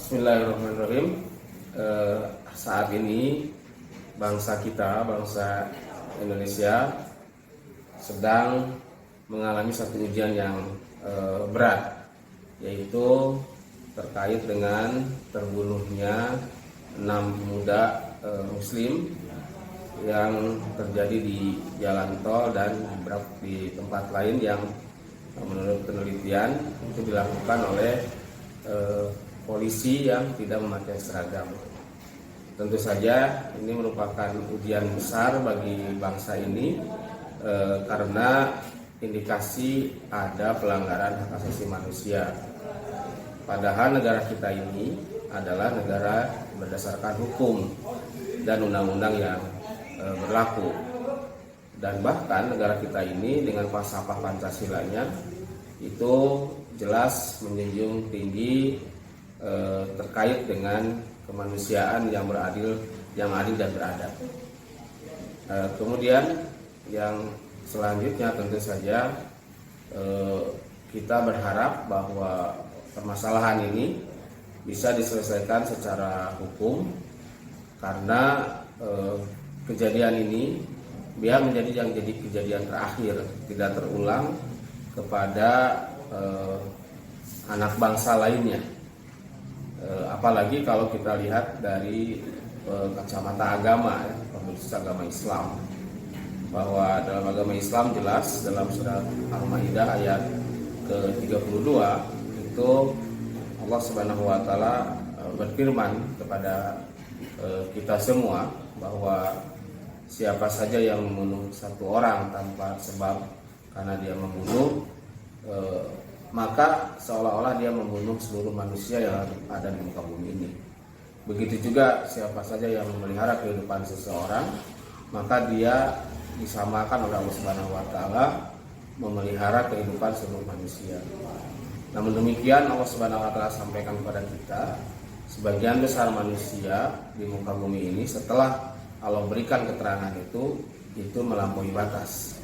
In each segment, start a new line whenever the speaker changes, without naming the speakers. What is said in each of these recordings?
Bismillahirrahmanirrahim. Saat ini bangsa kita, bangsa Indonesia sedang mengalami satu ujian yang berat, yaitu terkait dengan terbunuhnya 6 pemuda Muslim yang terjadi di jalan tol dan di tempat lain yang menurut penelitian itu dilakukan oleh polisi yang tidak memakai seragam. Tentu saja ini merupakan ujian besar bagi bangsa ini karena indikasi ada pelanggaran hak asasi manusia. Padahal negara kita ini adalah negara berdasarkan hukum dan undang-undang yang berlaku. Dan bahkan negara kita ini dengan falsafah Pancasilanya itu jelas menjunjung tinggi terkait dengan kemanusiaan yang adil dan beradab. Kemudian yang selanjutnya tentu saja kita berharap bahwa permasalahan ini bisa diselesaikan secara hukum, karena kejadian ini biar menjadi kejadian terakhir, tidak terulang kepada anak bangsa lainnya. Apalagi kalau kita lihat dari kacamata agama, berbasis agama Islam, bahwa dalam agama Islam jelas dalam surat Al-Maidah ayat ke-32 itu Allah Subhanahu wa taala berfirman kepada kita semua bahwa siapa saja yang membunuh satu orang tanpa sebab karena dia membunuh, maka seolah-olah dia membunuh seluruh manusia yang ada di muka bumi ini. Begitu juga siapa saja yang memelihara kehidupan seseorang, maka dia disamakan oleh Allah Subhanahu wa taala memelihara kehidupan seluruh manusia. Namun demikian Allah Subhanahu wa taala sampaikan kepada kita, sebagian besar manusia di muka bumi ini setelah Allah berikan keterangan itu melampaui batas.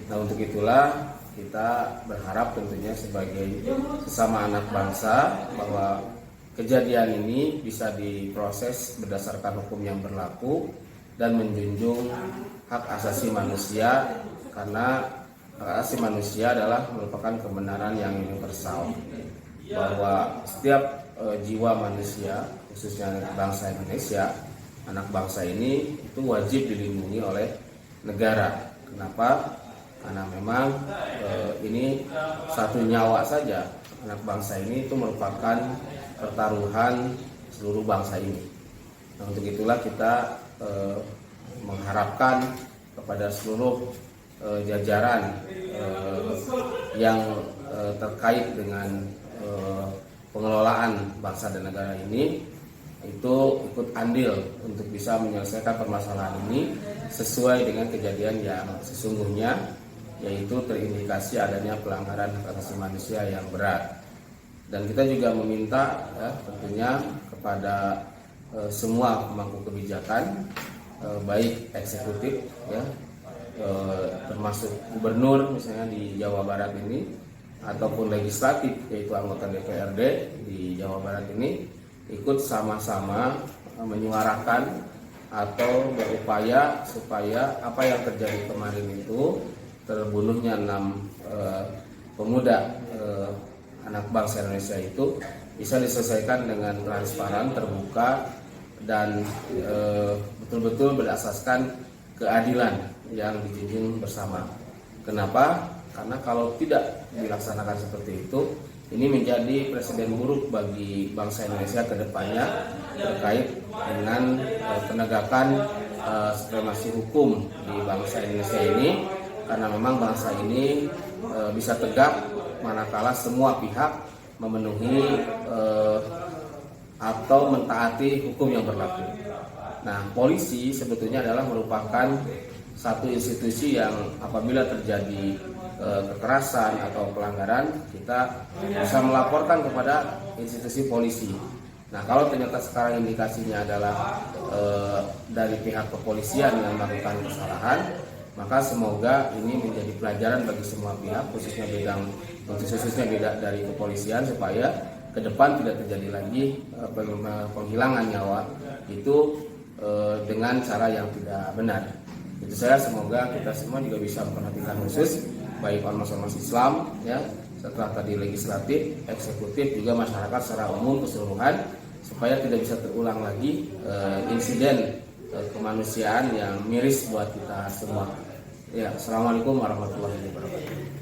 Nah, untuk itulah kita berharap tentunya sebagai sesama anak bangsa bahwa kejadian ini bisa diproses berdasarkan hukum yang berlaku dan menjunjung hak asasi manusia, karena hak asasi manusia adalah merupakan kebenaran yang universal, bahwa setiap jiwa manusia, khususnya bangsa Indonesia, anak bangsa ini itu wajib dilindungi oleh negara. Kenapa? Karena memang ini satu nyawa saja. Anak bangsa ini itu merupakan pertaruhan seluruh bangsa ini. Nah, untuk itulah kita mengharapkan kepada seluruh jajaran yang terkait dengan pengelolaan bangsa dan negara ini itu ikut andil untuk bisa menyelesaikan permasalahan ini sesuai dengan kejadian yang sesungguhnya, yaitu terindikasi adanya pelanggaran hak asasi manusia yang berat. Dan kita juga meminta tentunya kepada semua pemangku kebijakan, baik eksekutif termasuk gubernur misalnya di Jawa Barat ini, ataupun legislatif yaitu anggota DPRD di Jawa Barat ini, ikut sama-sama menyuarakan atau berupaya supaya apa yang terjadi kemarin itu, terbunuhnya 6 pemuda anak bangsa Indonesia itu, bisa diselesaikan dengan transparan, terbuka, dan betul-betul berasaskan keadilan yang dijunjung bersama. Kenapa? Karena kalau tidak dilaksanakan seperti itu, ini menjadi presiden buruk bagi bangsa Indonesia ke depannya terkait dengan penegakan supremasi hukum di bangsa Indonesia ini, karena memang bangsa ini bisa tegak manakala semua pihak memenuhi atau mentaati hukum yang berlaku. Nah, polisi sebetulnya adalah merupakan satu institusi yang apabila terjadi kekerasan atau pelanggaran, kita bisa melaporkan kepada institusi polisi. Nah, kalau ternyata sekarang indikasinya adalah dari pihak kepolisian yang melakukan kesalahan, maka semoga ini menjadi pelajaran bagi semua pihak, khususnya bidang dari kepolisian, supaya ke depan tidak terjadi lagi penghilangan nyawa itu dengan cara yang tidak benar. Itu saya, semoga kita semua juga bisa memperhatikan khusus baik ormas-ormas Islam ya, setelah tadi legislatif, eksekutif, juga masyarakat secara umum keseluruhan, supaya tidak bisa terulang lagi insiden kemanusiaan yang miris buat kita semua. Ya, assalamualaikum warahmatullahi wabarakatuh.